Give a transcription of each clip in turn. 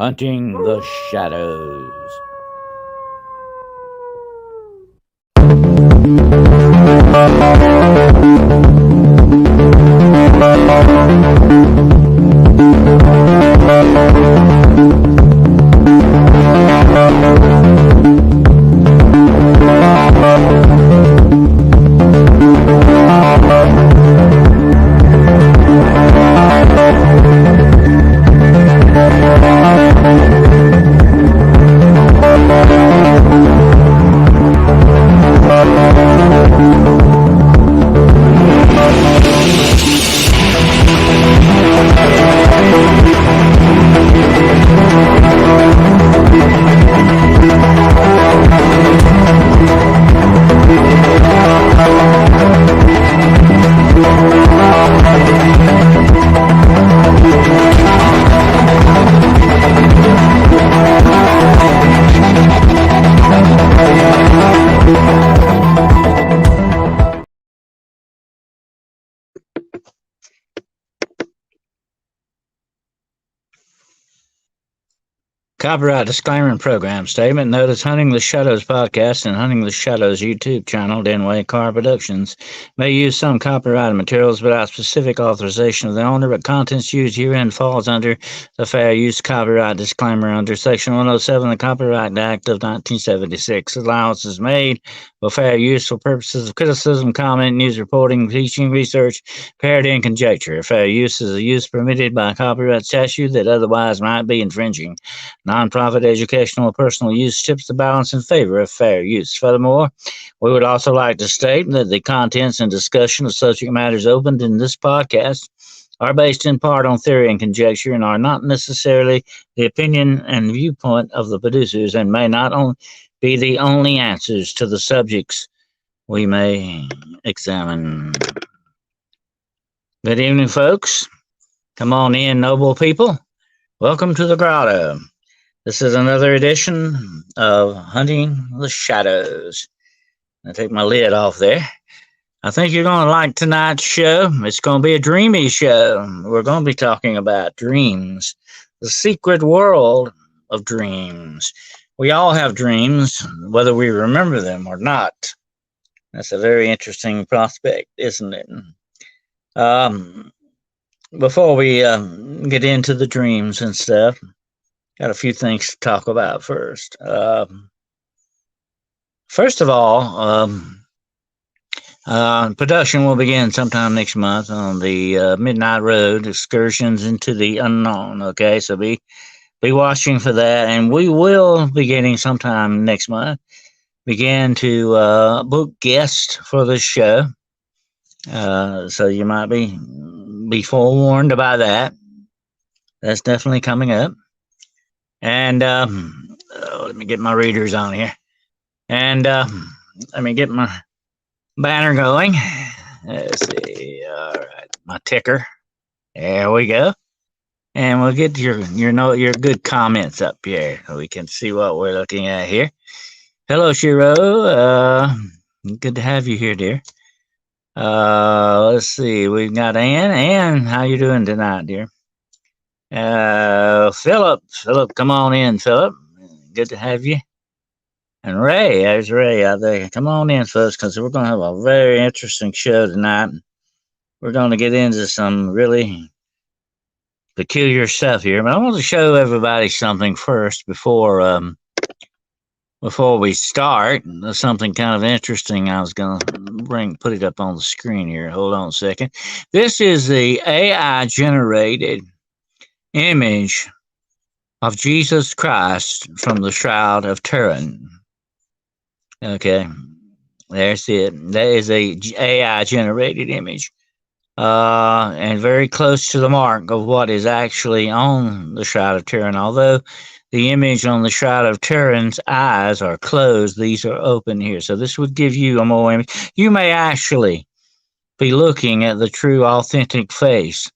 Hunting the Shadows. Copyright disclaimer and program statement. Notice Hunting the Shadows podcast and Hunting the Shadows YouTube channel, Denway Car Productions, may use some copyrighted materials without specific authorization of the owner, but contents used herein falls under the fair use copyright disclaimer under Section 107 of the Copyright Act of 1976. Allowance is made for fair use for purposes of criticism, comment, news reporting, teaching, research, parody, and conjecture. Fair use is a use permitted by copyright statute that otherwise might be infringing. Nonprofit educational or personal use tips the balance in favor of fair use. Furthermore, we would also like to state that the contents and discussion of subject matters opened in this podcast are based in part on theory and conjecture and are not necessarily the opinion and viewpoint of the producers and may not be the only answers to the subjects we may examine. Good evening, folks. Come on in, noble people. Welcome to the grotto. This is another edition of Hunting the Shadows. I take my lid off there. I think you're going to like tonight's show. It's going to be a dreamy show. We're going to be talking about dreams, the secret world of dreams. We all have dreams, whether we remember them or not. That's a very interesting prospect, isn't it? Before we get into the dreams and stuff, got a few things to talk about first. First of all, production will begin sometime next month on the Midnight Road Excursions into the Unknown. Okay, so be watching for that, and we will be getting sometime next month begin to book guests for this show. So you might be forewarned about that. That's definitely coming up. And let me get my readers on here. And let me get my banner going. Let's see. All right, my ticker. There we go. And we'll get your good comments up here so we can see what we're looking at here. Hello, Shiro. Good to have you here, dear. Let's see. We've got Ann. Ann, how you doing tonight, dear? Philip, come on in, Philip. Good to have you. And Ray, there's Ray out there. Come on in, folks, because we're going to have a very interesting show tonight. We're going to get into some really peculiar stuff here, but I want to show everybody something first before we start. Something kind of interesting. I was going to put it up on the screen here. Hold on a second. This is the AI generated image of Jesus Christ from the Shroud of Turin. Okay, there's it. That is a AI generated image, and very close to the mark of what is actually on the Shroud of Turin. Although the image on the Shroud of Turin's eyes are closed, these are open here. So this would give you a more image. You may actually be looking at the true, authentic face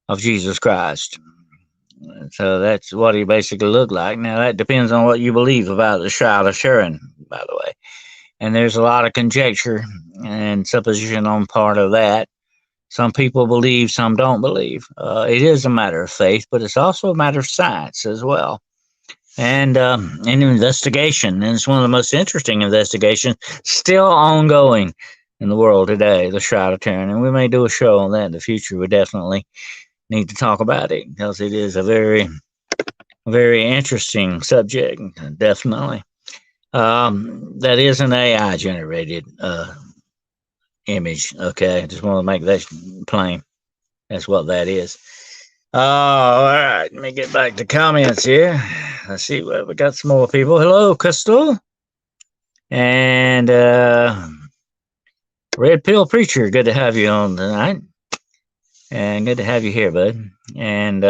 of Jesus Christ. So that's what he basically looked like. Now, that depends on what you believe about the Shroud of Turin, by the way. And there's a lot of conjecture and supposition on part of that. Some people believe, some don't believe. It is a matter of faith, but it's also a matter of science as well. And an investigation, and it's one of the most interesting investigations still ongoing in the world today, the Shroud of Turin. And we may do a show on that in the future. We definitely need to talk about it because it is a very, very interesting subject, definitely. That is an AI generated image. Okay, I just want to make that plain. That's what that is. All right, let me get back to comments here. Let's see what we got. Some more people. Hello, Crystal, and Red Pill Preacher. Good to have you on tonight, and good to have you here, bud. And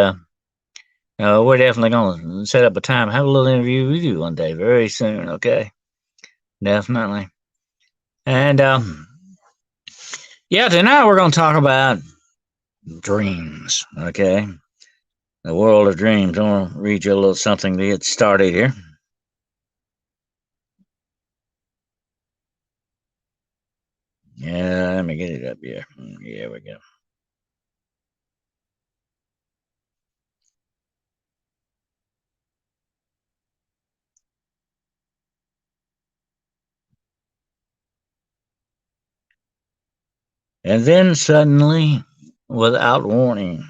we're definitely gonna set up a time, have a little interview with you one day, very soon. Okay, definitely. And yeah, tonight we're gonna talk about dreams. Okay, the world of dreams. I want to read you a little something to get started here. Yeah, let me get it up here. Here we go. And then suddenly, without warning,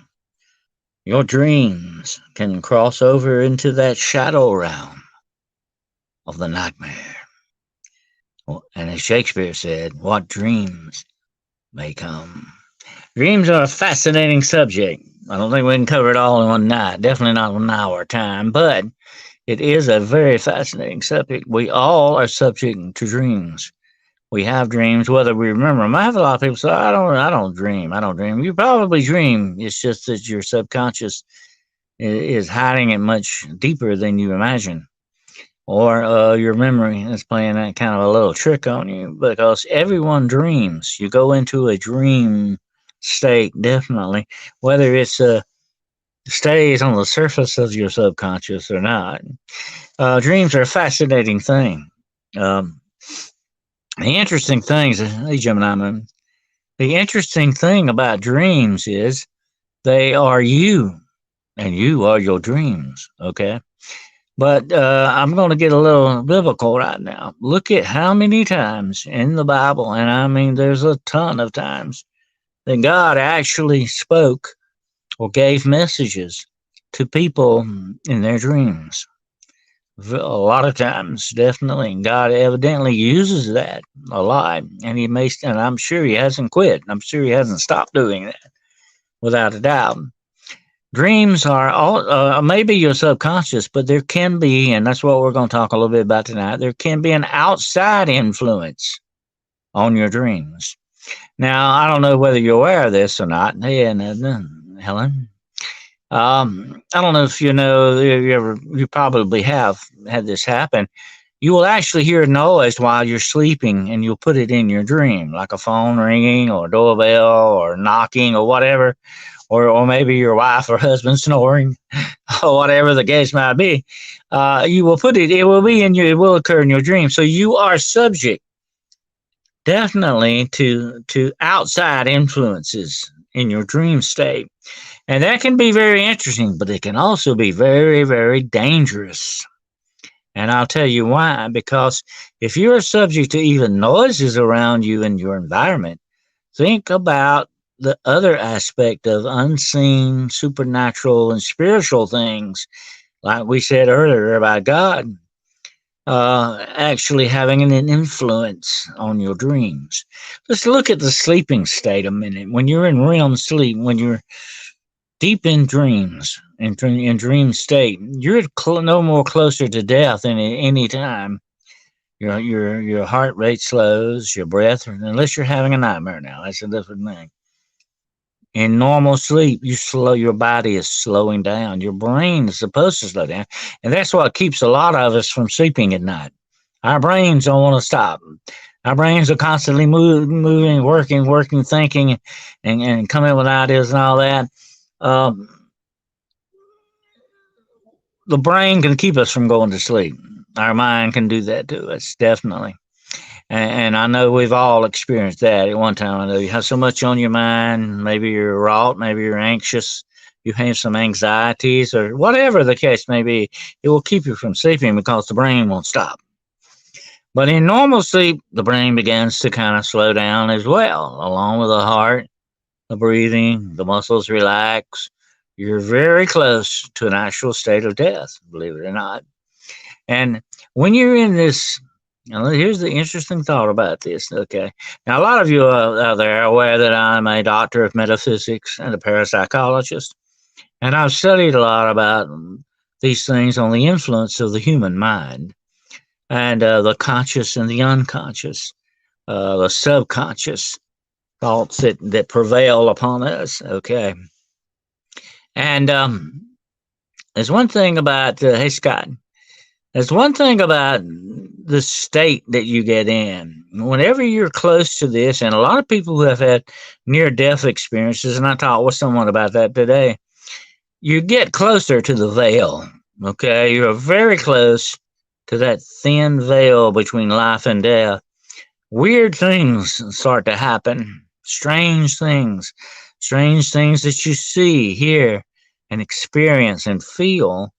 your dreams can cross over into that shadow realm of the nightmare. And as Shakespeare said, what dreams may come. Dreams are a fascinating subject. I don't think we can cover it all in one night, definitely not 1 hour time, but it is a very fascinating subject. We all are subject to dreams. We have dreams, whether we remember them. I have a lot of people say, I don't dream. I don't dream. You probably dream. It's just that your subconscious is hiding it much deeper than you imagine. Or your memory is playing that kind of a little trick on you because everyone dreams. You go into a dream state, definitely, whether it's stays on the surface of your subconscious or not. Dreams are a fascinating thing. Um, the interesting things, hey Gemini Moon, the interesting thing about dreams is they are you, and you are your dreams. Okay, but I'm going to get a little biblical right now. Look at how many times in the Bible, and I mean, there's a ton of times that God actually spoke or gave messages to people in their dreams. A lot of times, definitely, God evidently uses that a lot, and He may, and I'm sure He hasn't quit. I'm sure He hasn't stopped doing that, without a doubt. Dreams are all maybe your subconscious, but there can be, and that's what we're going to talk a little bit about tonight. There can be an outside influence on your dreams. Now, I don't know whether you're aware of this or not. Hey, and Helen. I don't know if you know, you probably have had this happen. You will actually hear a noise while you're sleeping and you'll put it in your dream, like a phone ringing or a doorbell or knocking or whatever, or maybe your wife or husband snoring or whatever the case might be. You will put it, it will be in you, it will occur in your dream. So you are subject definitely to outside influences in your dream state. And that can be very interesting, but it can also be very, very dangerous. And I'll tell you why. Because if you're subject to even noises around you in your environment, think about the other aspect of unseen, supernatural, and spiritual things, like we said earlier about God actually having an influence on your dreams. Let's look at the sleeping state a minute. When you're in REM sleep, when you're deep in dreams, in dream state, you're no more closer to death than at any time. Your heart rate slows, your breath, unless you're having a nightmare. Now that's a different thing. In normal sleep, your body is slowing down. Your brain is supposed to slow down, and that's what keeps a lot of us from sleeping at night. Our brains don't want to stop. Our brains are constantly moving, working, thinking, and coming with ideas and all that. The brain can keep us from going to sleep. Our mind can do that to us, definitely. And I know we've all experienced that at one time or another. You have so much on your mind. Maybe you're wrought, maybe you're anxious, you have some anxieties, or whatever the case may be. It will keep you from sleeping because the brain won't stop. But in normal sleep, the brain begins to kind of slow down as well, along with the heart, the breathing, the muscles relax. You're very close to an actual state of death, believe it or not. And when you're in this, now here's the interesting thought about this. Okay, now a lot of you out there are aware that I'm a doctor of metaphysics and a parapsychologist, and I've studied a lot about these things on the influence of the human mind and the conscious and the unconscious, the subconscious thoughts that prevail upon us. Okay, and there's one thing about hey Scott. There's one thing about the state that you get in. Whenever you're close to this, and a lot of people who have had near death experiences, and I talked with someone about that today, you get closer to the veil. Okay, you're very close to that thin veil between life and death. Weird things start to happen, strange things that you see, hear, and experience and feel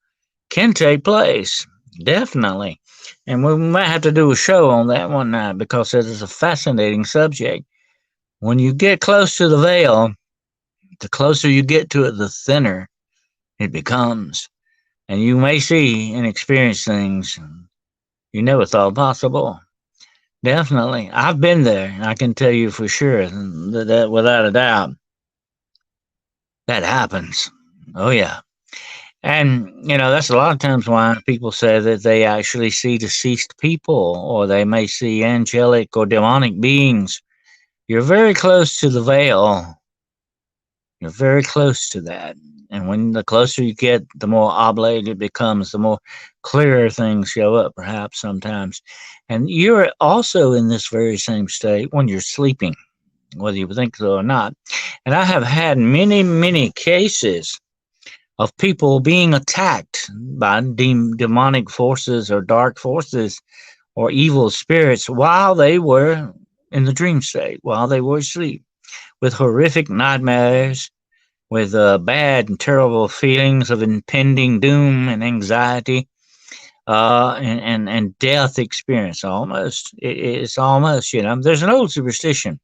can take place. Definitely. And we might have to do a show on that one night because it is a fascinating subject. When you get close to the veil, the closer you get to it, the thinner it becomes. And you may see and experience things you never thought possible. Definitely. I've been there. I can tell you for sure that without a doubt, that happens. Oh, yeah. And, that's a lot of times why people say that they actually see deceased people or they may see angelic or demonic beings. You're very close to the veil. You're very close to that. And when the closer you get, the more oblate it becomes, the more clearer things show up, perhaps sometimes. And you're also in this very same state when you're sleeping, whether you think so or not. And I have had many, many cases of people being attacked by demonic forces or dark forces or evil spirits while they were in the dream state, while they were asleep, with horrific nightmares, with bad and terrible feelings of impending doom and anxiety, and death experience almost. It's almost, there's an old superstition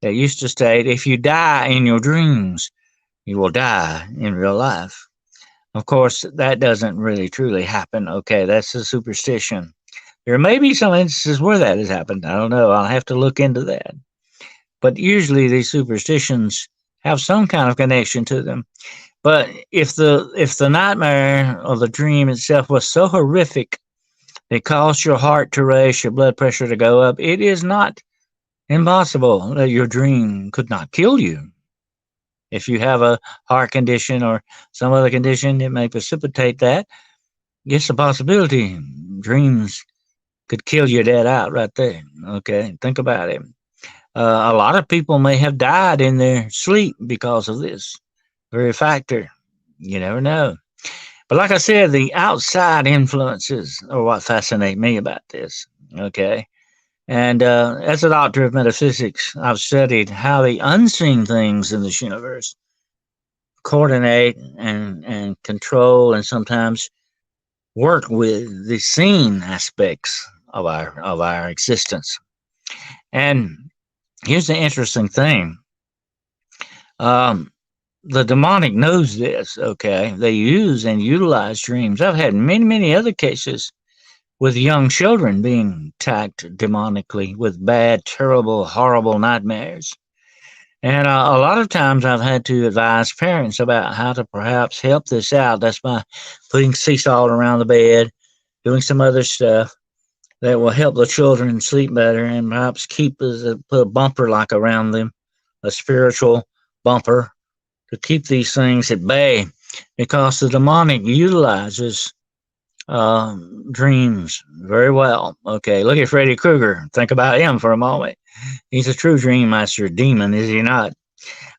that used to state if you die in your dreams, you will die in real life. Of course, that doesn't really truly happen. Okay, that's a superstition. There may be some instances where that has happened. I don't know. I'll have to look into that. But usually these superstitions have some kind of connection to them. But if the nightmare or the dream itself was so horrific, it caused your heart to race, your blood pressure to go up, it is not impossible that your dream could not kill you. If you have a heart condition or some other condition that may precipitate that, it's a possibility. Dreams could kill your dead out right there. Okay, think about it. A lot of people may have died in their sleep because of this very factor. You never know. But like I said, the outside influences are what fascinate me about this. Okay. And as a doctor of metaphysics, I've studied how the unseen things in this universe coordinate and control and sometimes work with the seen aspects of our existence. And here's the interesting thing. The demonic knows this, okay? They use and utilize dreams. I've had many, many other cases with young children being attacked demonically with bad, terrible, horrible nightmares. And a lot of times I've had to advise parents about how to perhaps help this out. That's by putting sea salt around the bed, doing some other stuff that will help the children sleep better and perhaps put a bumper like around them, a spiritual bumper to keep these things at bay because the demonic utilizes dreams very well. Okay, look at Freddy Krueger. Think about him for a moment. He's a true dream master demon, is he not?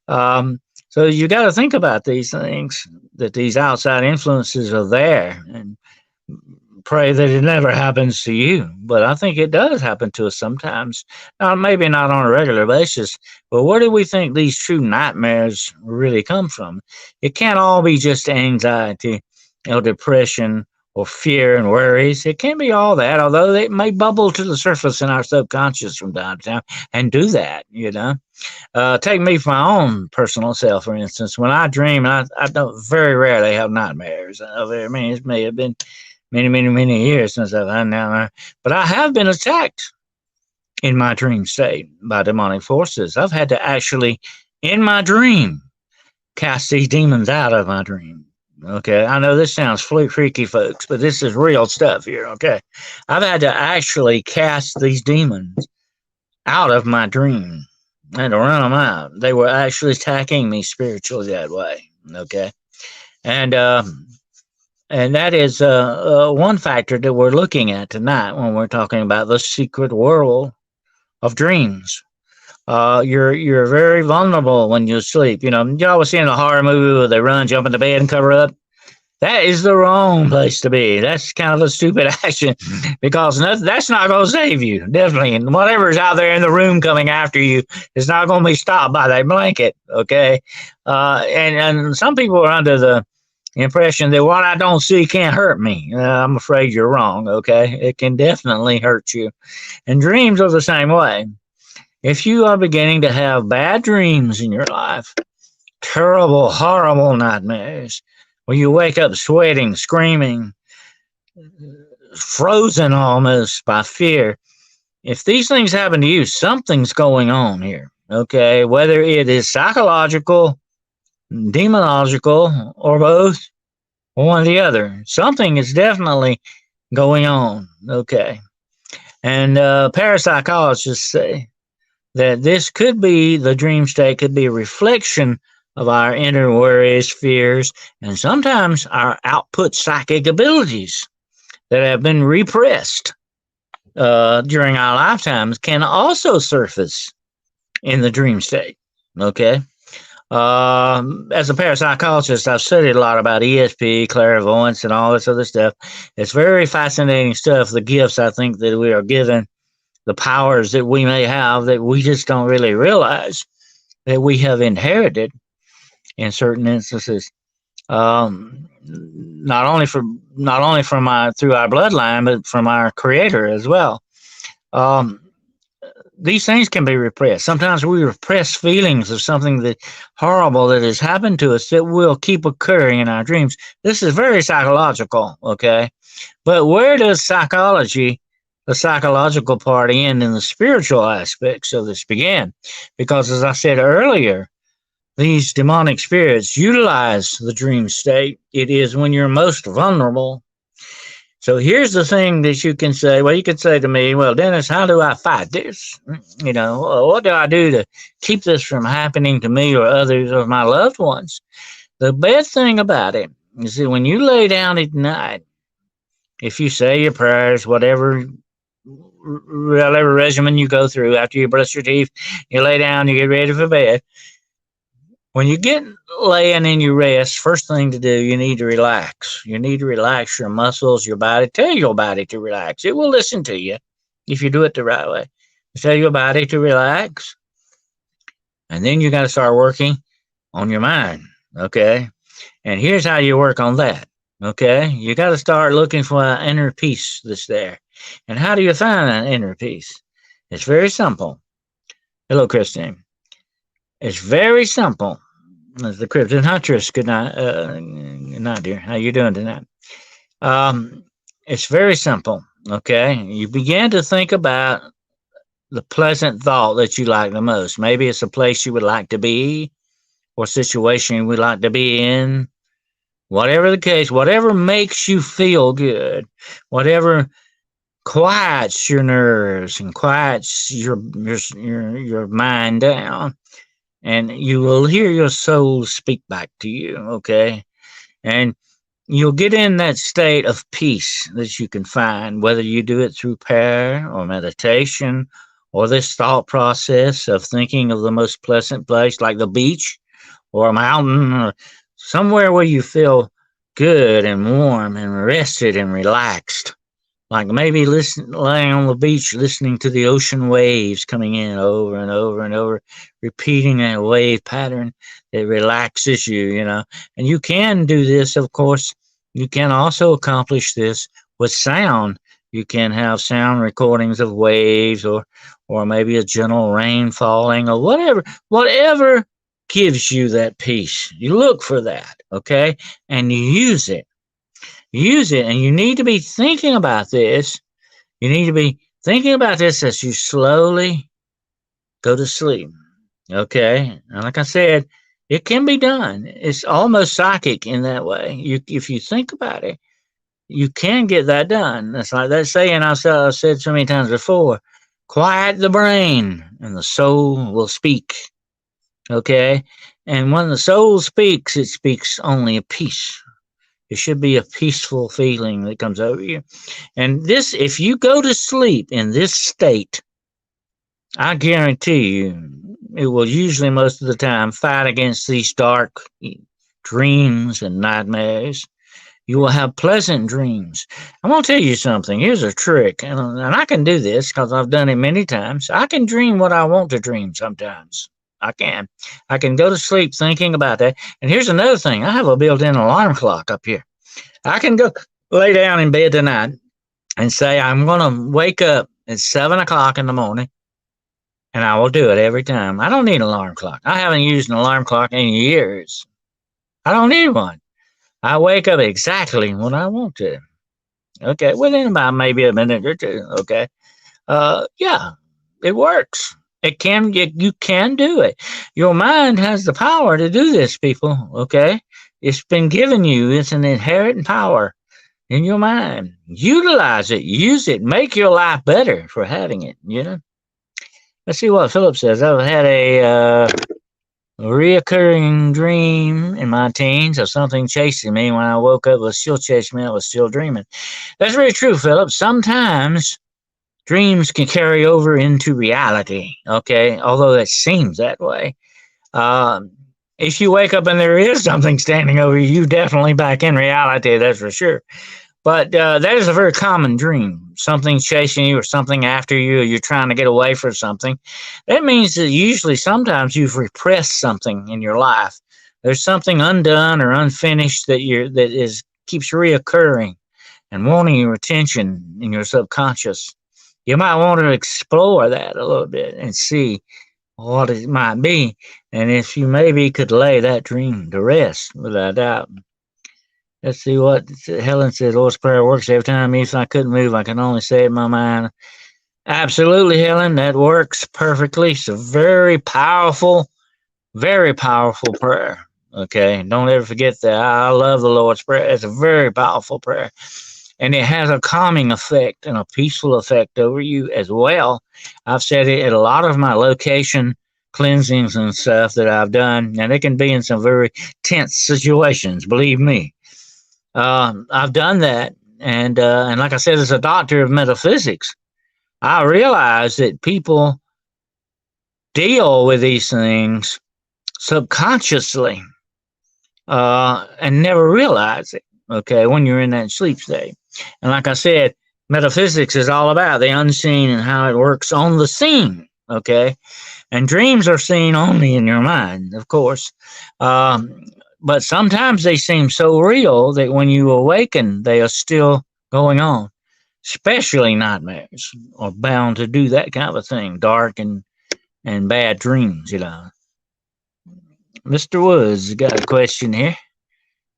So you got to think about these things, that these outside influences are there and pray that it never happens to you, but I think it does happen to us sometimes. Now, maybe not on a regular basis, but where do we think these true nightmares really come from? It can't all be just anxiety, depression, or fear and worries. It can't be all that, although they may bubble to the surface in our subconscious from time to time and do that, Take me for my own personal self, for instance. When I dream, I don't very rarely have nightmares. It may have been many, many, many years since I've had nightmares, but I have been attacked in my dream state by demonic forces. I've had to actually, in my dream, cast these demons out of my dream. Okay, I know this sounds freaky, folks, but this is real stuff here. Okay, I've had to actually cast these demons out of my dream and to run them out. They were actually attacking me spiritually that way. Okay, and that is one factor that we're looking at tonight when we're talking about the secret world of dreams. You're very vulnerable when you sleep. You always see in a horror movie where they run, jump into bed, and cover up. That is the wrong place to be. That's kind of a stupid action because that's not going to save you, definitely. And whatever's out there in the room coming after you is not going to be stopped by that blanket, okay? And some people are under the impression that what I don't see can't hurt me. I'm afraid you're wrong, okay? It can definitely hurt you. And dreams are the same way. If you are beginning to have bad dreams in your life, terrible, horrible nightmares, where you wake up sweating, screaming, frozen almost by fear, if these things happen to you, something's going on here, okay? Whether it is psychological, demonological, or both, or one or the other, something is definitely going on, okay? And parapsychologists say that this could be, the dream state could be a reflection of our inner worries, fears, and sometimes our output psychic abilities that have been repressed during our lifetimes can also surface in the dream state, okay? As a parapsychologist, I've studied a lot about ESP, clairvoyance, and all this other stuff. It's very fascinating stuff, the gifts I think that we are given, the powers that we may have that we just don't really realize that we have inherited in certain instances, not only from through our bloodline, but from our Creator as well. These things can be repressed. Sometimes we repress feelings of something that horrible that has happened to us that will keep occurring in our dreams. This is very psychological, okay? But where does the psychological part end and the spiritual aspects of this begin? Because as I said earlier, these demonic spirits utilize the dream state. It is when you're most vulnerable. So here's the thing that you can say. Well, you could say to me, well, Dennis, how do I fight this? What do I do to keep this from happening to me or others or my loved ones? The best thing about it is that when you lay down at night, if you say your prayers, whatever regimen you go through after you brush your teeth, you lay down, you get ready for bed. When you get laying and you rest, first thing to do, you need to relax. You need to relax your muscles, your body. Tell your body to relax. It will listen to you if you do it the right way. You tell your body to relax, and then you got to start working on your mind, okay? And here's how you work on that, okay? You got to start looking for an inner peace that's there. And how do you find an inner peace? It's very simple. Hello, Christine. It's very simple. As the Cryptid Huntress, good night, dear. How you doing tonight? It's very simple, okay? You begin to think about the pleasant thought that you like the most. Maybe it's a place you would like to be or situation you would like to be in. Whatever the case, whatever makes you feel good, whatever quiets your nerves and quiets your mind down, and you will hear your soul speak back to you, okay? And you'll get in that state of peace that you can find, whether you do it through prayer or meditation or this thought process of thinking of the most pleasant place like the beach or a mountain or somewhere where you feel good and warm and rested and relaxed. Like maybe laying on the beach, listening to the ocean waves coming in over and over and over, repeating that wave pattern that relaxes you, you know. And you can do this, of course. You can also accomplish this with sound. You can have sound recordings of waves or maybe a gentle rain falling or whatever gives you that peace. You look for that, okay? And you use it. Use it, and you need to be thinking about this. You need to be thinking about this as you slowly go to sleep. Okay? And like I said, it can be done. It's almost psychic in that way. If you think about it, you can get that done. It's like that saying I've said so many times before, quiet the brain and the soul will speak. Okay? And when the soul speaks, it speaks only of peace. It should be a peaceful feeling that comes over you. And this, if you go to sleep in this state, I guarantee you, it will usually most of the time fight against these dark dreams and nightmares. You will have pleasant dreams. I'm going to tell you something. Here's a trick, and I can do this because I've done it many times. I can dream what I want to dream sometimes. I can. I can go to sleep thinking about that. And here's another thing. I have a built-in alarm clock up here. I can go lay down in bed tonight and say I'm going to wake up at 7 o'clock in the morning, and I will do it every time. I don't need an alarm clock. I haven't used an alarm clock in years. I don't need one. I wake up exactly when I want to. Okay, within about maybe a minute or two. Okay, yeah, it works. You can do it. Your mind has the power to do this, people. Okay, it's been given you. It's an inherent power in your mind. Utilize it. Use it. Make your life better for having it. You know. Let's see what Philip says. I've had a reoccurring dream in my teens of something chasing me. When I woke up, it was still chasing me. I was still dreaming. That's very true, Philip. Sometimes dreams can carry over into reality, okay? Although it seems that way. If you wake up and there is something standing over you, you're definitely back in reality, that's for sure. But that is a very common dream. Something chasing you or something after you, or you're trying to get away from something. That means that usually sometimes you've repressed something in your life. There's something undone or unfinished that keeps reoccurring and wanting your attention in your subconscious. You might want to explore that a little bit and see what it might be. And if you maybe could lay that dream to rest, without a doubt. Let's see what Helen says. Lord's Prayer works every time. If I couldn't move, I can only say it in my mind. Absolutely, Helen. That works perfectly. It's a very powerful prayer. Okay. Don't ever forget that. I love the Lord's Prayer. It's a very powerful prayer. And it has a calming effect and a peaceful effect over you as well. I've said it at a lot of my location cleansings and stuff that I've done, and it can be in some very tense situations, believe me. I've done that, and like I said, as a doctor of metaphysics, I realize that people deal with these things subconsciously and never realize it. Okay, when you're in that sleep state, and like I said, metaphysics is all about the unseen and how it works on the scene. Okay, and dreams are seen only in your mind, of course. But sometimes they seem so real that when you awaken, they are still going on. Especially nightmares are bound to do that kind of a thing, dark and bad dreams, you know. Mr. Woods got a question here.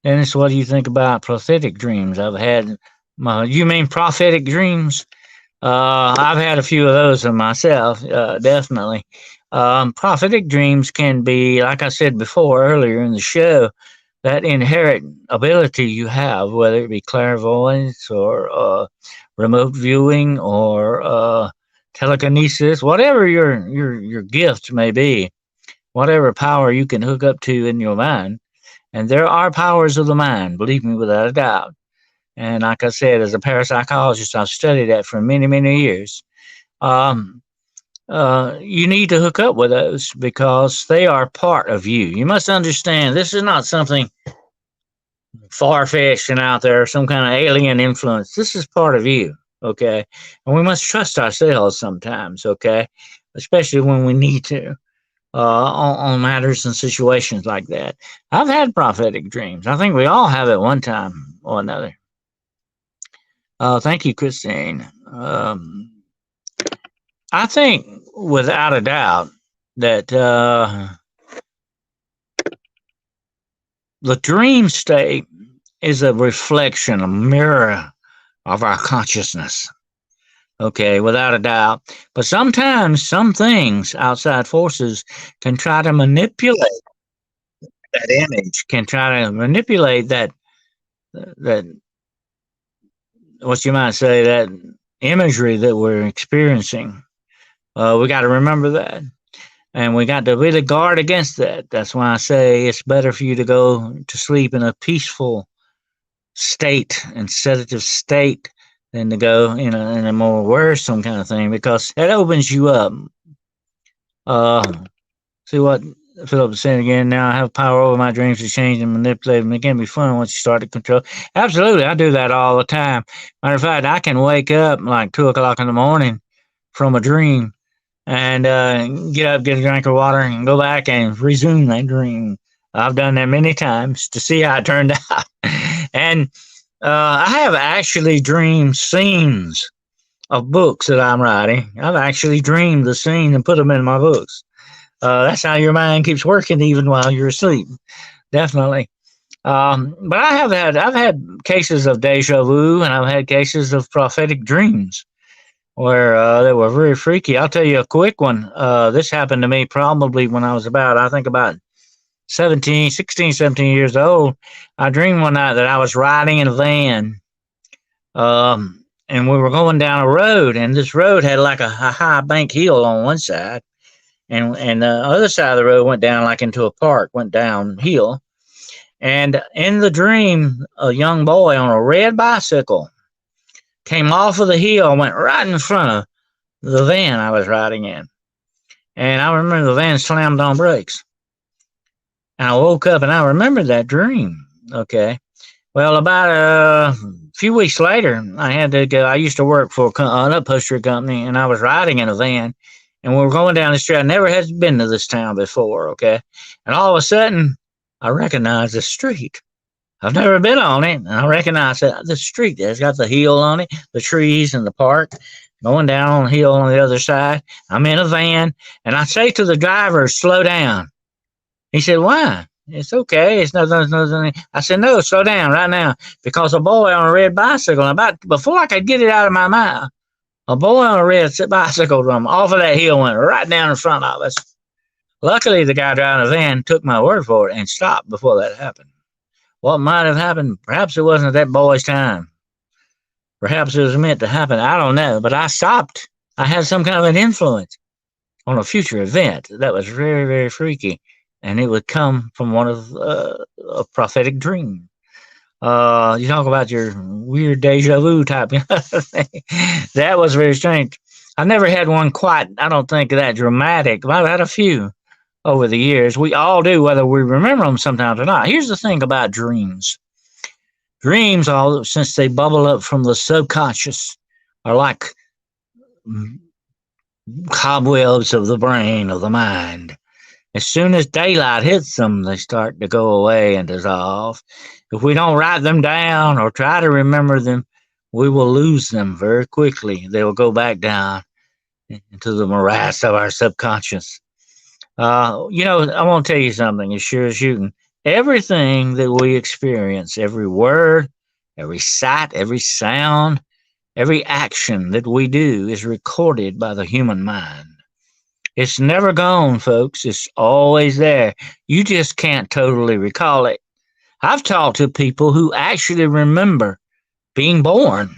Dennis, what do you think about prophetic dreams? You mean prophetic dreams? I've had a few of those myself, definitely. Prophetic dreams can be, like I said before earlier in the show, that inherent ability you have, whether it be clairvoyance or remote viewing or telekinesis, whatever your gift may be, whatever power you can hook up to in your mind. And there are powers of the mind, believe me, without a doubt. And like I said, as a parapsychologist, I've studied that for many, many years. You need to hook up with those because they are part of you. You must understand this is not something far-fetched and out there, some kind of alien influence. This is part of you, okay? And we must trust ourselves sometimes, okay? Especially when we need to, on matters and situations like that. I've had prophetic dreams. I think we all have at one time or another. Thank you, Christine. I think, without a doubt, that the dream state is a reflection, a mirror of our consciousness. Okay, without a doubt. But sometimes some things, outside forces, can try to manipulate that image, can try to manipulate that what you might say, that imagery that we're experiencing. We got to remember that. And we got to really guard against that. That's why I say it's better for you to go to sleep in a peaceful state and sedative state than to go in a more worrisome kind of thing, because that opens you up. See what Philip is saying again. Now I have power over my dreams to change and manipulate them. It can be fun once you start to control. Absolutely, I do that all the time. Matter of fact, I can wake up like 2 o'clock in the morning from a dream and get up, get a drink of water, and go back and resume that dream. I've done that many times to see how it turned out. And I have actually dreamed scenes of books that I'm writing. I've actually dreamed the scene and put them in my books. That's how your mind keeps working even while you're asleep. Definitely. But I've had cases of deja vu, and I've had cases of prophetic dreams where they were very freaky. I'll tell you a quick one. This happened to me probably when I was about 16, 17 years old. I dreamed one night that I was riding in a van, and we were going down a road, and this road had like a high bank hill on one side, and the other side of the road went down like into a park, went downhill. And in the dream, a young boy on a red bicycle came off of the hill and went right in front of the van I was riding in. And I remember the van slammed on brakes. And I woke up and I remembered that dream. Okay. Well, about a few weeks later, I had to go. I used to work for an upholstery company, and I was riding in a van, and we were going down the street. I never had been to this town before. Okay. And all of a sudden, I recognized the street. I've never been on it, and I recognize the street. It's got the hill on it, the trees, and the park. Going down on the hill on the other side. I'm in a van, and I say to the driver, "Slow down." He said, "Why?" "It's okay. It's nothing." I said, "No, slow down right now." Because a boy on a red bicycle, before I could get it out of my mouth, a boy on a red bicycle from off of that hill went right down in front of us. Luckily, the guy driving the van took my word for it and stopped before that happened. What might have happened? Perhaps it wasn't that boy's time. Perhaps it was meant to happen. I don't know. But I stopped. I had some kind of an influence on a future event that was very, very freaky. And it would come from one of a prophetic dream. You talk about your weird deja vu type thing. That was very strange. I never had one quite, I don't think, that dramatic. But I've had a few over the years. We all do, whether we remember them sometimes or not. Here's the thing about dreams. Dreams, since they bubble up from the subconscious, are like cobwebs of the brain, of the mind. As soon as daylight hits them, they start to go away and dissolve. If we don't write them down or try to remember them, we will lose them very quickly. They will go back down into the morass of our subconscious. I want to tell you something as sure as you can. Everything that we experience, every word, every sight, every sound, every action that we do is recorded by the human mind. It's never gone, folks. It's always there. You just can't totally recall it. I've talked to people who actually remember being born.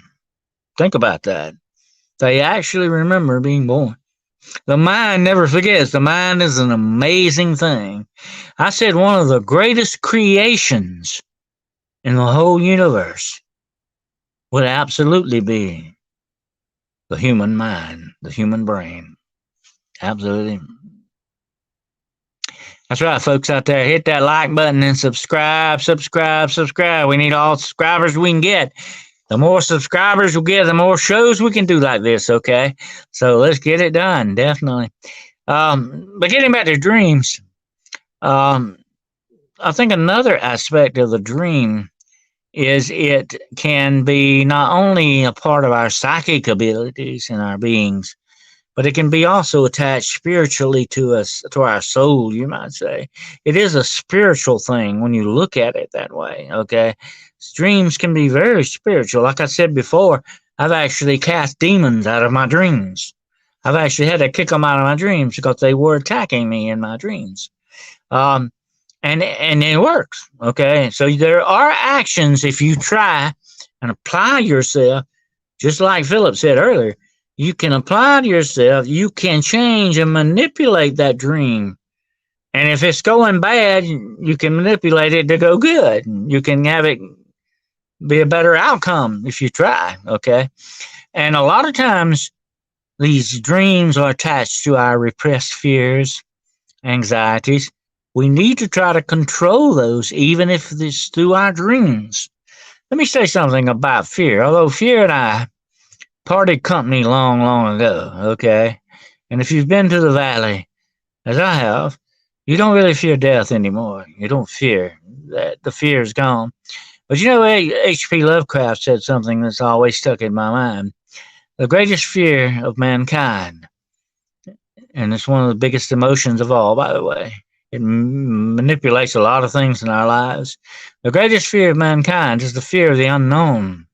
Think about that. They actually remember being born. The mind never forgets. The mind is an amazing thing. I said one of the greatest creations in the whole universe would absolutely be the human mind, the human brain. Absolutely. That's right, folks out there. Hit that like button and subscribe. We need all the subscribers we can get. The more subscribers we get, the more shows we can do like this, okay? So let's get it done, definitely. But getting back to dreams, I think another aspect of the dream is it can be not only a part of our psychic abilities and our beings, but it can be also attached spiritually to us, to our soul, you might say. It is a spiritual thing when you look at it that way, okay? Dreams can be very spiritual. Like I said before, I've actually cast demons out of my dreams. I've actually had to kick them out of my dreams because they were attacking me in my dreams. Um, and it works, okay? So there are actions if you try and apply yourself, just like Philip said earlier, you can apply to yourself, you can change and manipulate that dream. And if it's going bad, you can manipulate it to go good. You can have it be a better outcome if you try, okay? And a lot of times, these dreams are attached to our repressed fears, anxieties. We need to try to control those, even if it's through our dreams. Let me say something about fear. Although fear and I parted company long, long ago, okay? And if you've been to the valley, as I have, you don't really fear death anymore. You don't fear that. The fear is gone. But you know, H.P. Lovecraft said something that's always stuck in my mind. The greatest fear of mankind, and it's one of the biggest emotions of all, by the way. It manipulates a lot of things in our lives. The greatest fear of mankind is the fear of the unknown.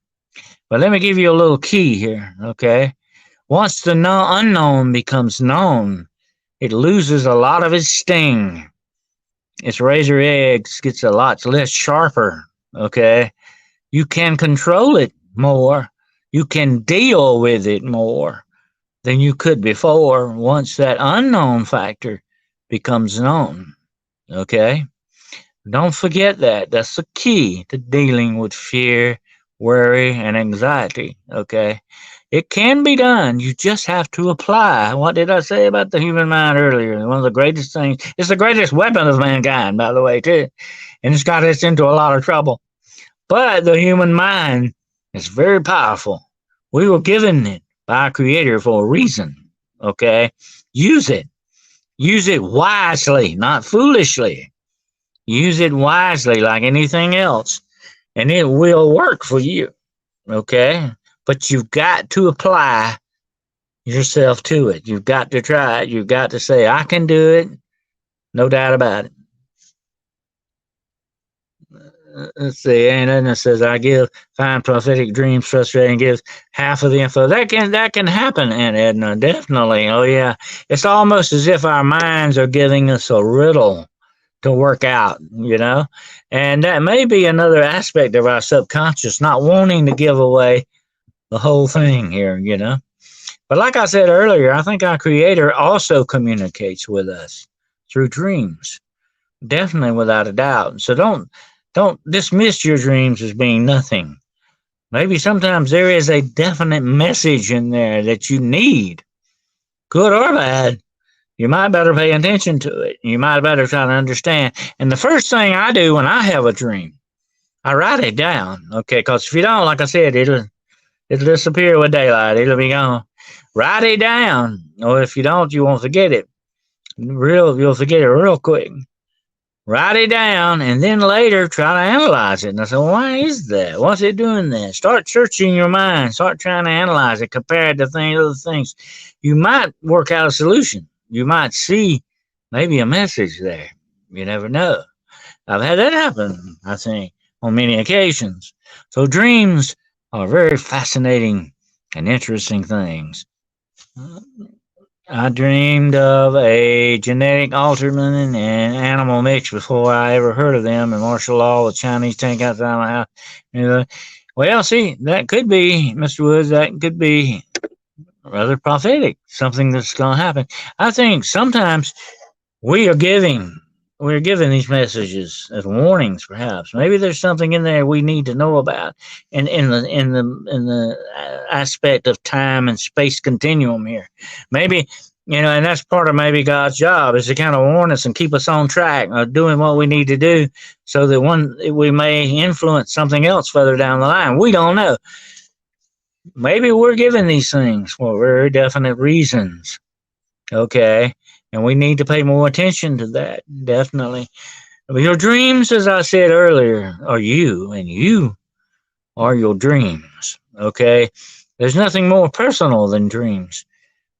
But let me give you a little key here, okay? Once the unknown becomes known, it loses a lot of its sting. Its razor edge gets a lot less sharper, okay? You can control it more. You can deal with it more than you could before once that unknown factor becomes known, okay? Don't forget that. That's the key to dealing with fear, worry, and anxiety, okay? It can be done. You just have to apply. What did I say about the human mind earlier? One of the greatest things. It's the greatest weapon of mankind, by the way, too. And it's got us into a lot of trouble. But the human mind is very powerful. We were given it by our Creator for a reason, okay? Use it. Use it wisely, not foolishly. Use it wisely like anything else, and it will work for you, okay? But you've got to apply yourself to it. You've got to try it. You've got to say, I can do it. No doubt about it. Let's see. And says, I find prophetic dreams frustrating, gives half of the info. That can happen, Aunt Edna, definitely. Oh, yeah. It's almost as if our minds are giving us a riddle to work out, you know? And that may be another aspect of our subconscious, not wanting to give away the whole thing here, you know? But like I said earlier, I think our Creator also communicates with us through dreams. Definitely, without a doubt. So don't dismiss your dreams as being nothing. Maybe sometimes there is a definite message in there that you need, good or bad. You might better pay attention to it. You might better try to understand. And the first thing I do when I have a dream, I write it down, okay? Because if you don't, like I said, it'll disappear with daylight. It'll be gone. Write it down, or if you don't, you won't forget it. You'll forget it real quick. Write it down, and then later try to analyze it. And I said, well, why is that? What's it doing that? Start searching your mind. Start trying to analyze it, compare it to other things. You might work out a solution. You might see maybe a message there. You never know. I've had that happen, I think, on many occasions. So dreams are very fascinating and interesting things. I dreamed of a genetic alterment and animal mix before I ever heard of them in martial law with Chinese tank outside my house. Well, see, that could be, Mr. Woods, that could be rather prophetic, something that's going to happen. I think sometimes we're giving these messages as warnings, perhaps. Maybe there's something in there we need to know about, in the aspect of time and space continuum here. Maybe And that's part of maybe God's job, is to kind of warn us and keep us on track of doing what we need to do, so that we may influence something else further down the line. We don't know. Maybe we're given these things for very definite reasons. Okay. And we need to pay more attention to that. Definitely. Your dreams, as I said earlier, are you, and you are your dreams. Okay. There's nothing more personal than dreams.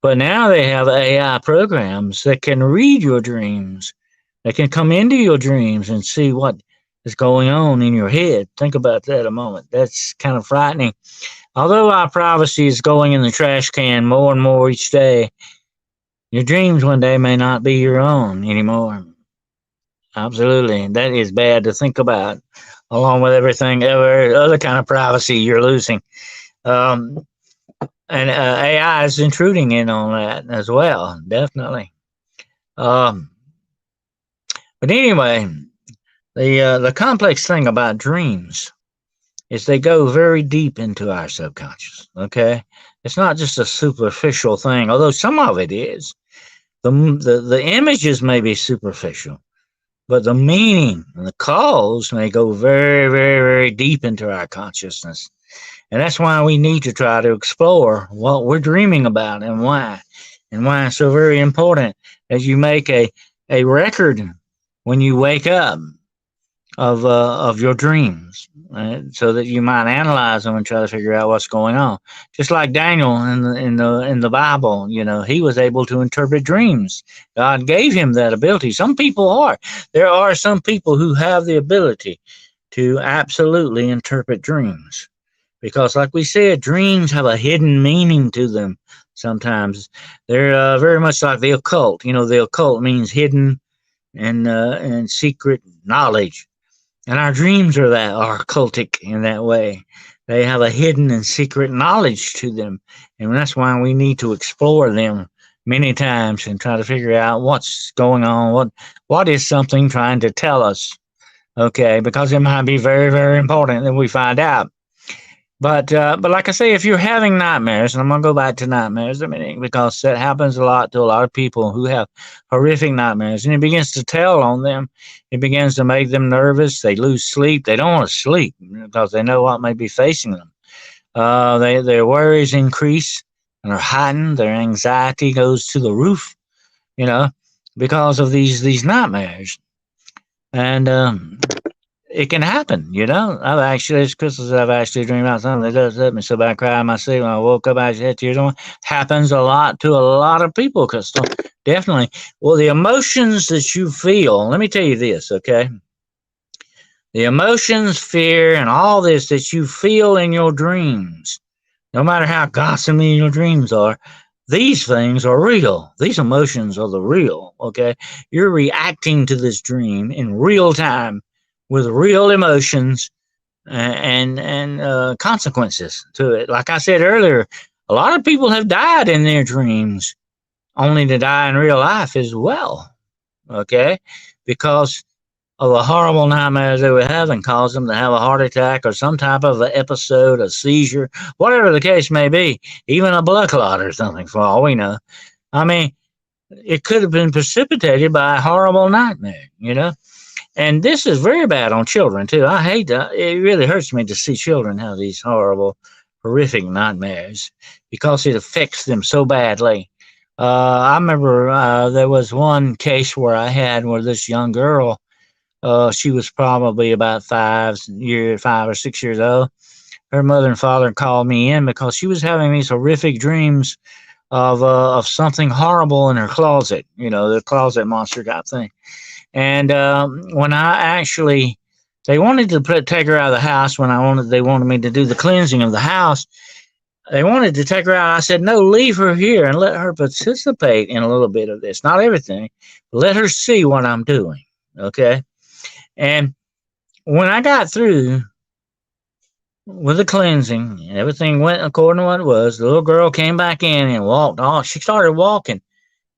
But now they have AI programs that can read your dreams. They can come into your dreams and see what is going on in your head. Think about that a moment. That's kind of frightening. Although our privacy is going in the trash can more and more each day, your dreams one day may not be your own anymore. Absolutely. That is bad to think about, along with everything, every other kind of privacy you're losing. Um, and AI is intruding in on that as well, definitely. Um, but anyway, the complex thing about dreams is they go very deep into our subconscious. Okay, it's not just a superficial thing, although some of it is. The images may be superficial, but the meaning and the cause may go very, very, very deep into our consciousness. And that's why we need to try to explore what we're dreaming about and why it's so very important, as you make a record when you wake up of your dreams, right? So that you might analyze them and try to figure out what's going on. Just like Daniel in the Bible, he was able to interpret dreams. God gave him that ability. Some people are. There are some people who have the ability to absolutely interpret dreams, because, like we said, dreams have a hidden meaning to them. Sometimes they're very much like the occult. The occult means hidden and secret knowledge. And our dreams are occultic in that way. They have a hidden and secret knowledge to them. And that's why we need to explore them many times and try to figure out what's going on. What is something trying to tell us? Okay, because it might be very, very important that we find out. But like I say, if you're having nightmares, and I'm going to go back to nightmares a minute, because that happens a lot to a lot of people who have horrific nightmares, and it begins to tell on them. It begins to make them nervous. They lose sleep. They don't want to sleep because they know what may be facing them. Their worries increase and are heightened. Their anxiety goes to the roof, because of these nightmares. And it can happen, It's Christmas. I've actually dreamed about something that does hit me so bad I cried in my sleep. When I woke up, I actually had tears on. Happens a lot to a lot of people, Crystal. Definitely. Well, the emotions that you feel, let me tell you this, okay? The emotions, fear, and all this that you feel in your dreams, no matter how gossamer your dreams are, these things are real. These emotions are the real, okay? You're reacting to this dream in real time, with real emotions and consequences to it. Like I said earlier, a lot of people have died in their dreams, only to die in real life as well. Okay, because of a horrible nightmares they were having caused them to have a heart attack or some type of an episode, a seizure, whatever the case may be, even a blood clot or something, for all we know. I mean, it could have been precipitated by a horrible nightmare, And this is very bad on children, too. I hate that. It really hurts me to see children have these horrible, horrific nightmares, because it affects them so badly. I remember there was one case where this young girl, she was probably about 5 or 6 years old. Her mother and father called me in because she was having these horrific dreams of something horrible in her closet, the closet monster type thing. And when they wanted to take her out of the house. They wanted me to do the cleansing of the house. They wanted to take her out. I said, no, leave her here and let her participate in a little bit of this. Not everything. Let her see what I'm doing. Okay. And when I got through with the cleansing, everything went according to what it was. The little girl came back in and walked. She started walking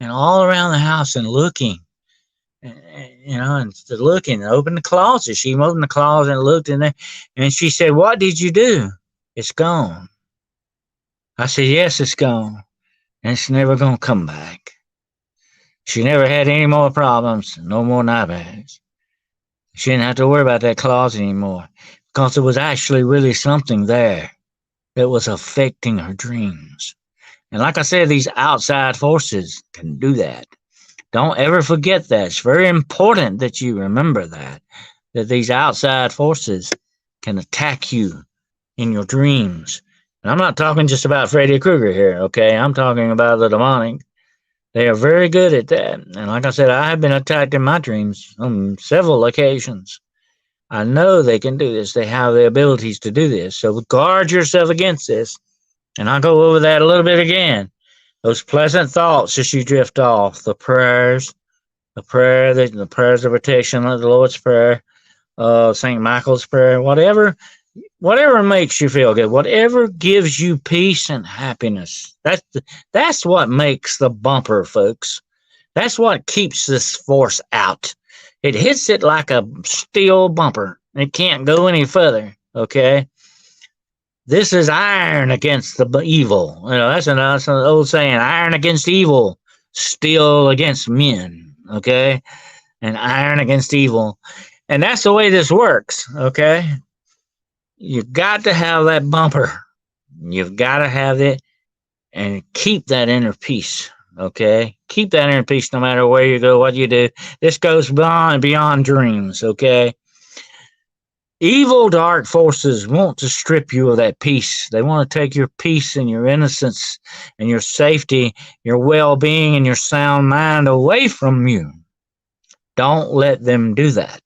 and all around the house and looking. And looking, opened the closet. She opened the closet and looked in there, and she said, what did you do? It's gone. I said, yes, it's gone, and it's never going to come back. She never had any more problems, no more nightmares. She didn't have to worry about that closet anymore because there was actually really something there that was affecting her dreams. And like I said, these outside forces can do that. Don't ever forget that. It's very important that you remember that these outside forces can attack you in your dreams. And I'm not talking just about Freddy Krueger here, okay? I'm talking about the demonic. They are very good at that. And like I said, I have been attacked in my dreams on several occasions. I know they can do this. They have the abilities to do this. So guard yourself against this. And I'll go over that a little bit again. Those pleasant thoughts as you drift off, the prayers, the prayers of protection, like the Lord's Prayer, St. Michael's Prayer, whatever makes you feel good, whatever gives you peace and happiness. That's what makes the bumper, folks. That's what keeps this force out. It hits it like a steel bumper. It can't go any further. Okay. This is iron against the evil. That's an old saying: iron against evil, steel against men. Okay, and iron against evil, and that's the way this works. Okay, you've got to have that bumper. You've got to have it, and keep that inner peace. Okay, keep that inner peace no matter where you go, what you do. This goes beyond dreams. Okay. Evil dark forces want to strip you of that peace. They want to take your peace and your innocence and your safety, your well-being and your sound mind away from you. Don't let them do that.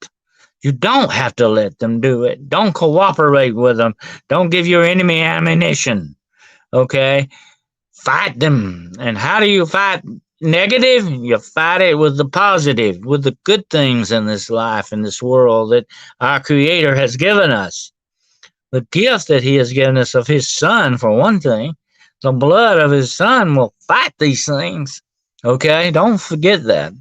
You don't have to let them do it. Don't cooperate with them. Don't give your enemy ammunition. Okay? Fight them. And how do you fight negative? You fight it with the positive, with the good things in this life, in this world that our Creator has given us. The gift that He has given us of His Son, for one thing. The blood of His Son will fight these things. Okay? Don't forget that.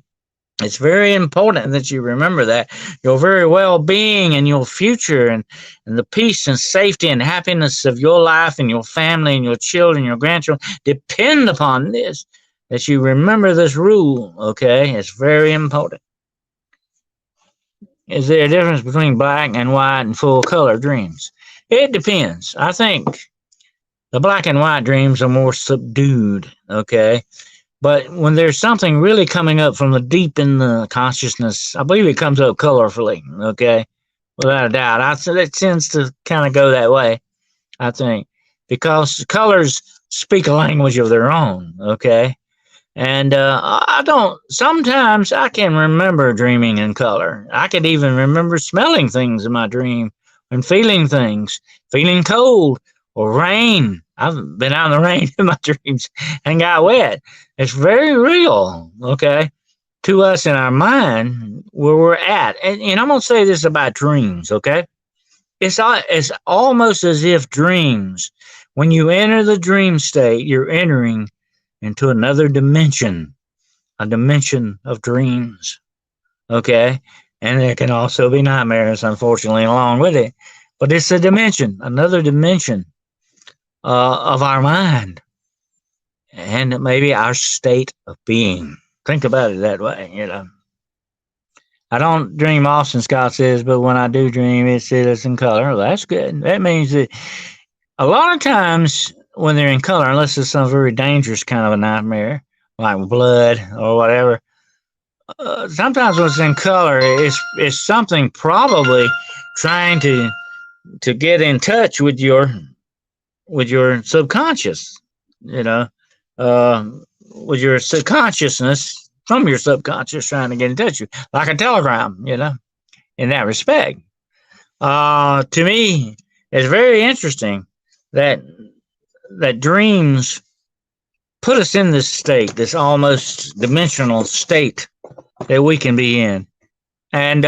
It's very important that you remember that. Your very well-being and your future and the peace and safety and happiness of your life and your family and your children, your grandchildren, depend upon this. That you remember this rule, okay? It's very important. Is there a difference between black and white and full color dreams? It depends. I think the black and white dreams are more subdued, okay? But when there's something really coming up from the deep in the consciousness, I believe it comes up colorfully, okay? Without a doubt. It tends to kind of go that way, I think, because colors speak a language of their own, okay? And sometimes I can remember dreaming in color. I could even remember smelling things in my dream and feeling things, feeling cold or rain. I've been out in the rain in my dreams and got wet. It's very real, okay, to us in our mind where we're at. And I'm going to say this about dreams, okay? It's almost as if dreams, when you enter the dream state, you're entering into another dimension, a dimension of dreams, okay? And there can also be nightmares, unfortunately, along with it. But it's a dimension, another dimension of our mind and maybe our state of being. Think about it that way, I don't dream often, Scott says, but when I do dream, it's in color. Well, that's good. That means that a lot of times when they're in color, unless it's some very dangerous kind of a nightmare, like blood or whatever, sometimes when it's in color, it's something probably trying to get in touch with your subconscious, with your subconsciousness from your subconscious trying to get in touch with you, like a telegram, in that respect. To me, it's very interesting that dreams put us in this state, this almost dimensional state that we can be in. And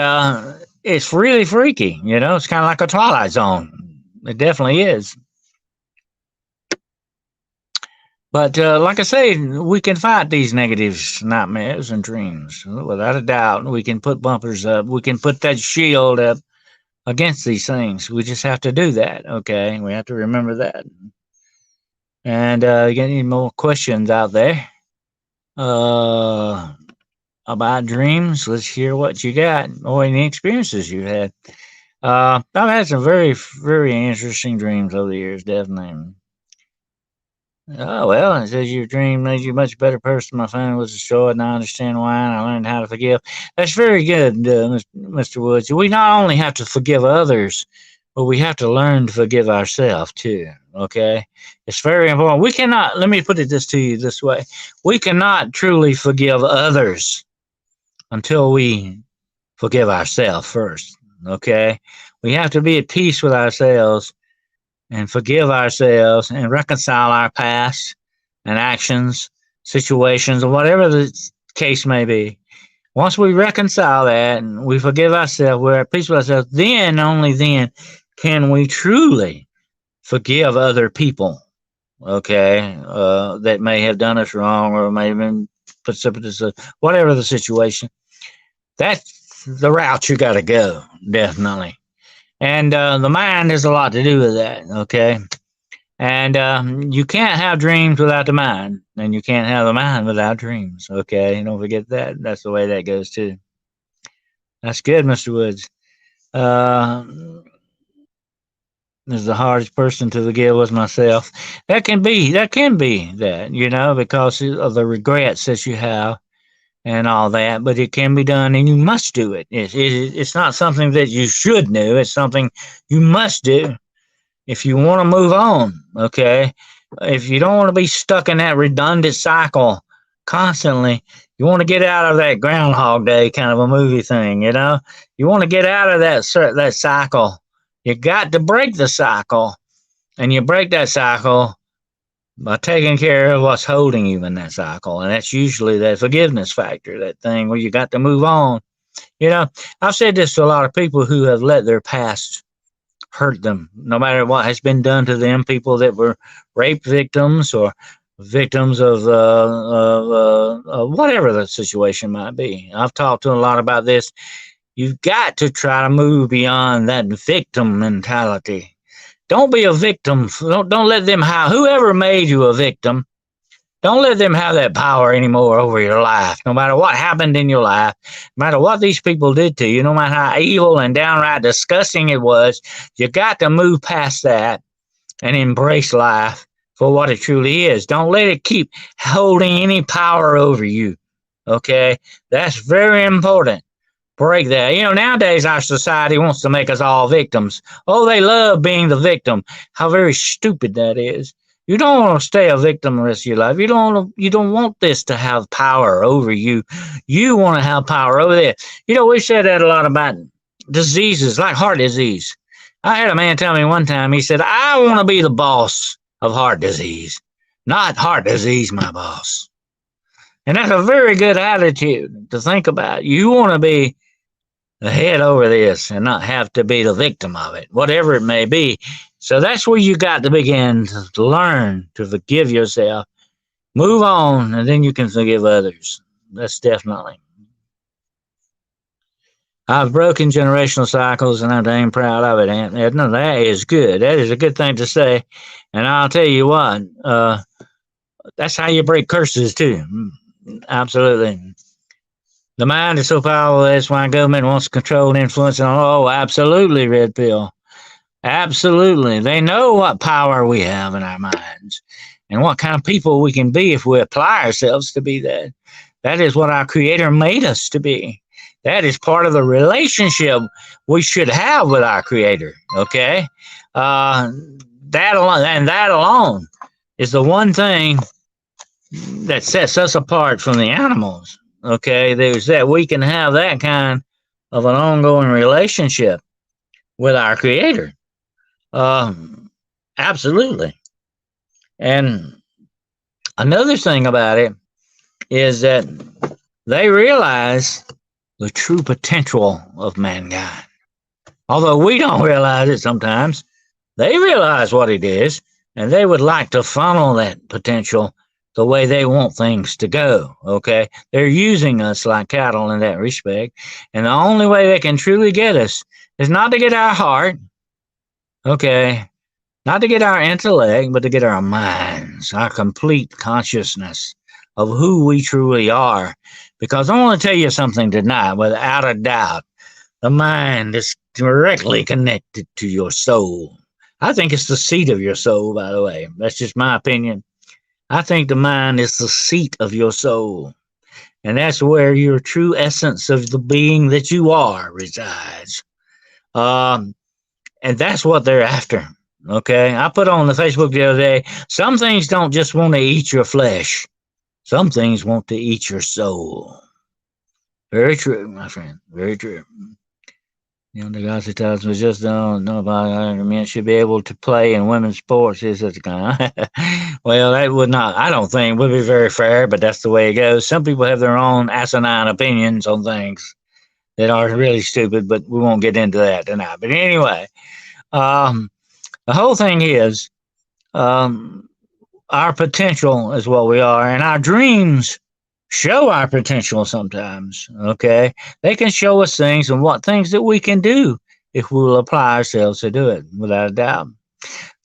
it's really freaky, it's kind of like a Twilight Zone. It definitely is. But like I say, we can fight these negative nightmares and dreams without a doubt. We can put bumpers up. We can put that shield up against these things. We just have to do that, okay? We have to remember that. And you get any more questions out there? about dreams. Let's hear what you got or any experiences you had. I've had some very, very interesting dreams over the years, definitely. Oh, well, it says your dream made you a much better person. My family was destroyed, and I understand why, and I learned how to forgive. That's very good, Mr. Woods. We not only have to forgive others, but we have to learn to forgive ourselves, too. Okay? It's very important. We cannot, let me put it this to you this way, we cannot truly forgive others until we forgive ourselves first. Okay? We have to be at peace with ourselves and forgive ourselves and reconcile our past and actions, situations, or whatever the case may be. Once we reconcile that and we forgive ourselves, we're at peace with ourselves, then, only then, can we truly forgive other people, okay, that may have done us wrong or may have been precipitous, whatever the situation. That's the route you got to go, definitely. And the mind has a lot to do with that, okay? And you can't have dreams without the mind, and you can't have the mind without dreams, okay? Don't forget that. That's the way that goes, too. That's good, Mr. Woods. Uh, is the hardest person to forgive was myself. That, because of the regrets that you have and all that, but it can be done and you must do it. It's not something that you should do, it's something you must do if you want to move on, okay? If you don't want to be stuck in that redundant cycle constantly, you want to get out of that Groundhog Day kind of a movie thing, You want to get out of that cycle. You got to break the cycle, and you break that cycle by taking care of what's holding you in that cycle. And that's usually that forgiveness factor, that thing where you got to move on. I've said this to a lot of people who have let their past hurt them, no matter what has been done to them, people that were rape victims or victims of whatever the situation might be. I've talked to a lot about this. You've got to try to move beyond that victim mentality. Don't be a victim. Don't let them have, whoever made you a victim, don't let them have that power anymore over your life. No matter what happened in your life, no matter what these people did to you, no matter how evil and downright disgusting it was, you got to move past that and embrace life for what it truly is. Don't let it keep holding any power over you. Okay? That's very important. Break that. Nowadays our society wants to make us all victims. Oh, they love being the victim. How very stupid that is. You don't want to stay a victim the rest of your life. You don't want this to have power over you. You want to have power over there. We said that a lot about diseases like heart disease. I had a man tell me one time, he said, I want to be the boss of heart disease, not heart disease, my boss. And that's a very good attitude to think about. You want to be the head over this and not have to be the victim of it, whatever it may be. So that's where you got to begin to learn to forgive yourself, move on, and then you can forgive others. That's definitely. I've broken generational cycles, and I'm dang proud of it, Aunt Edna. That is good. That is a good thing to say. And I'll tell you what, that's how you break curses, too. Absolutely. The mind is so powerful, that's why government wants to control and influence. Oh, absolutely, Red Pill. Absolutely. They know what power we have in our minds and what kind of people we can be if we apply ourselves to be that. That is what our Creator made us to be. That is part of the relationship we should have with our Creator, okay? That alone is the one thing that sets us apart from the animals, okay? There's that we can have that kind of an ongoing relationship with our Creator. Absolutely. And another thing about it is that they realize the true potential of mankind. Although we don't realize it sometimes, they realize what it is, and they would like to funnel that potential the way they want things to go, okay? They're using us like cattle in that respect, and the only way they can truly get us is not to get our heart, okay, not to get our intellect, but to get our minds, our complete consciousness, of who we truly are. Because I want to tell you something tonight, without a doubt. The mind is directly connected to your soul. I think it's the seat of your soul, by the way. That's just my opinion. I think the mind is the seat of your soul. And that's where your true essence of the being that you are resides. Um, and that's what they're after. Okay. I put on the Facebook the other day, some things don't just want to eat your flesh. Some things want to eat your soul. Very true, my friend. Very true. You know, the guys who tells me just don't know about men should be able to play in women's sports. Is such a kind. Well, that would not. I don't think would be very fair, but that's the way it goes. Some people have their own asinine opinions on things that are really stupid, but we won't get into that tonight. But anyway, the whole thing is our potential is what we are, and our dreams show our potential sometimes. Okay, they can show us things and what things that we can do if we will apply ourselves to do it, without a doubt.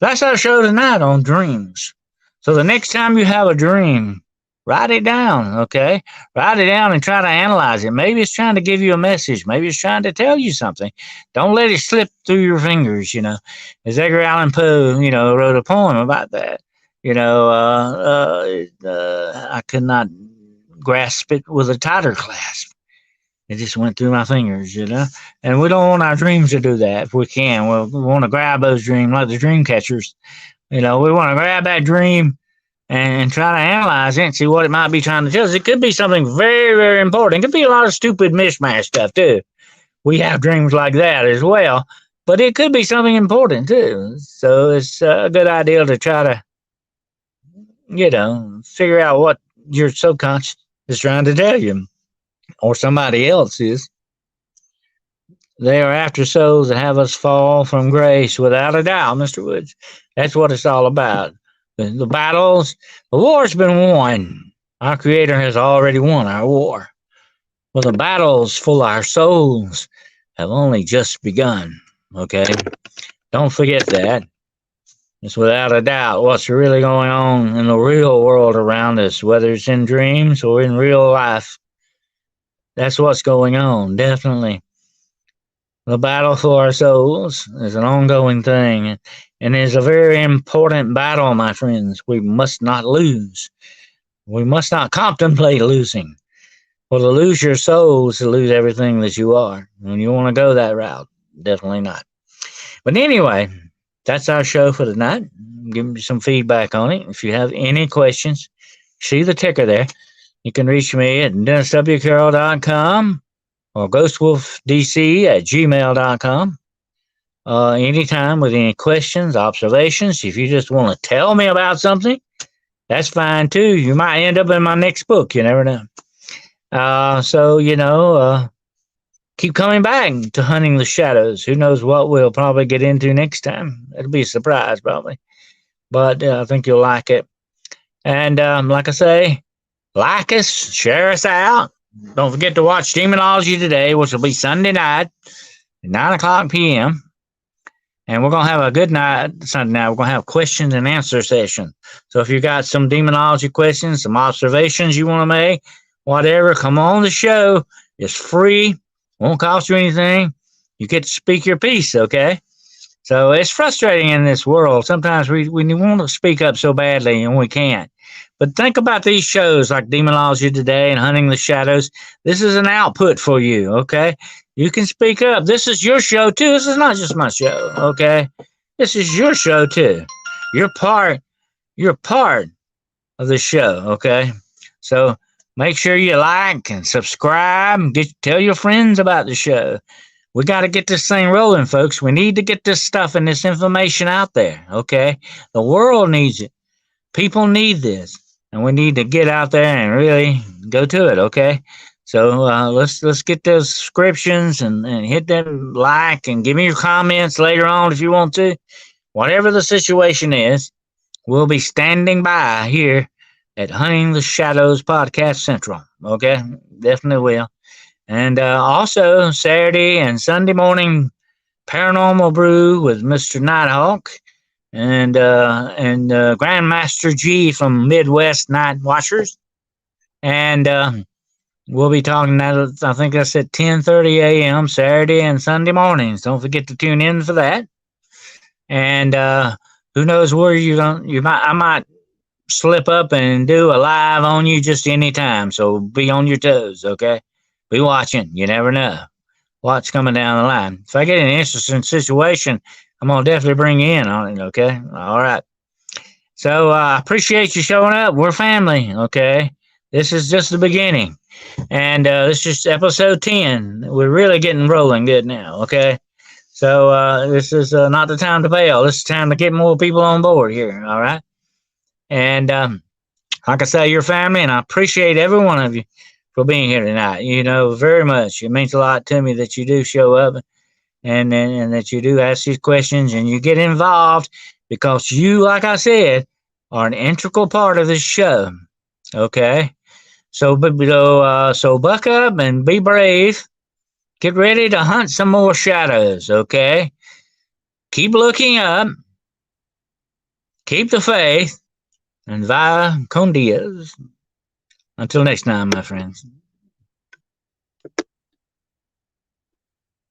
That's our show tonight on dreams. So the next time you have a dream, write it down. Okay, write it down and try to analyze it. Maybe it's trying to give you a message. Maybe it's trying to tell you something. Don't let it slip through your fingers. You know, as Edgar Allan Poe, wrote a poem about that. I could not grasp it with a tighter clasp. It just went through my fingers, And we don't want our dreams to do that if we can. We want to grab those dreams like the dream catchers. We want to grab that dream and try to analyze it and see what it might be trying to tell us. It could be something very, very important. It could be a lot of stupid mishmash stuff, too. We have dreams like that as well. But it could be something important, too. So it's a good idea to try to, figure out what your subconscious is trying to tell you, or somebody else is. They are after souls that have us fall from grace, without a doubt, Mr. Woods. That's what it's all about. The battles, the war's been won. Our Creator has already won our war. But the battles for our souls have only just begun. Okay? Don't forget that. It's without a doubt what's really going on in the real world around us, whether it's in dreams or in real life. That's what's going on, definitely. The battle for our souls is an ongoing thing, and is a very important battle, my friends. We must not lose. We must not contemplate losing. For to lose your soul is to lose everything that you are. And you want to go that route, definitely not. But anyway, that's our show for tonight. Give me some feedback on it. If you have any questions, see the ticker there. You can reach me at DennisWCarroll.com or GhostWolfDC@gmail.com. Anytime with any questions, observations. If you just want to tell me about something, that's fine too. You might end up in my next book. You never know. Keep coming back to Hunting the Shadows. Who knows what we'll probably get into next time. It'll be a surprise probably. But I think you'll like it. And like I say, like us, share us out. Don't forget to watch Demonology Today, which will be Sunday night at 9 o'clock p.m. And we're going to have a good night Sunday night. We're going to have questions and answer session. So if you got some demonology questions, some observations you want to make, whatever, come on the show. It's free. Won't cost you anything. You get to speak your piece, okay? So it's frustrating in this world. Sometimes we want to speak up so badly and we can't. But think about these shows like Demonology Today and Hunting the Shadows. This is an output for you, okay? You can speak up. This is your show, too. This is not just my show, okay? This is your show, too. You're part of the show, okay? So make sure you like and subscribe and tell your friends about the show. We got to get this thing rolling, folks. We need to get this stuff and this information out there, okay? The world needs it. People need this, and we need to get out there and really go to it, okay? So let's get those subscriptions and hit that like and give me your comments later on if you want to. Whatever the situation is, we'll be standing by here at Hunting the Shadows Podcast Central, okay? Definitely will. And also Saturday and Sunday morning Paranormal Brew with Mr. Nighthawk and Grandmaster G from Midwest Night Watchers. And we'll be talking that, I think that's at 10:30 a.m. Saturday and Sunday mornings. Don't forget to tune in for that. And who knows where I might slip up and do a live on you just anytime. So be on your toes, okay? Be watching. You never know what's coming down the line. If I get in an interesting situation, I'm gonna definitely bring you in on it, okay? All right. So I appreciate you showing up. We're family, okay? This is just the beginning. And this is just episode 10. We're really getting rolling good now, okay? So this is not the time to fail. This is time to get more people on board here, all right? And like I say, your family, and I appreciate every one of you for being here tonight. You know, very much. It means a lot to me that you do show up and that you do ask these questions and you get involved because you, like I said, are an integral part of this show. Okay, so so buck up and be brave. Get ready to hunt some more shadows. Okay, keep looking up, keep the faith, and via con Dios. Until next time, my friends.